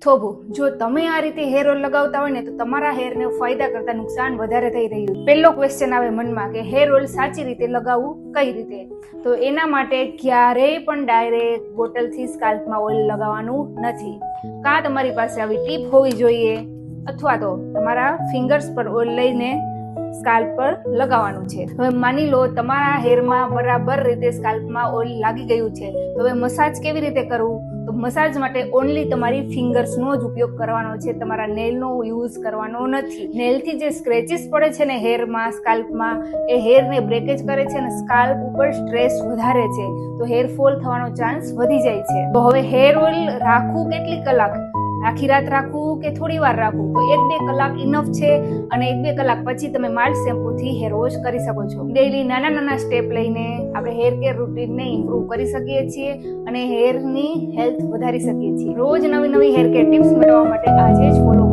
થોભો, જો તમે આ રીતે હેર ઓઇલ લગાવતા હોય ને તો તમારા હેરને ફાયદા કરતા નુકસાન વધારે થઈ રહ્યું. પહેલો ક્વેશ્ચન આવે મનમાં કે હેર ઓઇલ સાચી રીતે લગાવવું કઈ રીતે? તો એના માટે ક્યારેય પણ ડાયરેક્ટ બોટલથી સ્કાલ્પમાં ઓઇલ લગાવવાનું નથી. કાં તમારી પાસે આવી ટીપ હોવી જોઈએ અથવા તો તમારા ફિંગર્સ પર ઓઇલ લઈને સ્કાલ્પ પર લગાવવાનું છે. હવે માની લો તમારા હેરમાં બરાબર રીતે સ્કાલ્પમાં ઓઇલ લાગી ગયું છે, તો હવે મસાજ કેવી રીતે કરવું? તો મસાજ માટે ઓનલી તમારી ફિંગર્સનો જ ઉપયોગ કરવાનો છે, તમારા નેલનો યુઝ કરવાનો નથી. નેલથી જે સ્ક્રેચીસ પડે છે ને હેરમાં, સ્કાલ્પમાં, એ હેરને બ્રેકેજ કરે છે અને સ્કાલ્પ ઉપર સ્ટ્રેસ વધારે છે, તો હેર ફોલ થવાનો ચાન્સ વધી જાય છે. તો હવે હેર ઓઇલ રાખવું કેટલી કલાક? આખી રાત રાખવું કે થોડી વાર રાખવું? તો 1-2 કલાક ઇનફ છે અને 1-2 કલાક પછી તમે માઇલ્ડ શેમ્પૂથી હેર વોશ કરી શકો છો. ડેઈલી નાના સ્ટેપ લઈને આપણે હેર કેર રૂટીનને ઇમ્પ્રૂવ કરી શકીએ છીએ અને હેરની હેલ્થ વધારી શકીએ છીએ. રોજ નવી હેર કેર ટિપ્સ મેળવવા માટે આજે જ ફોલો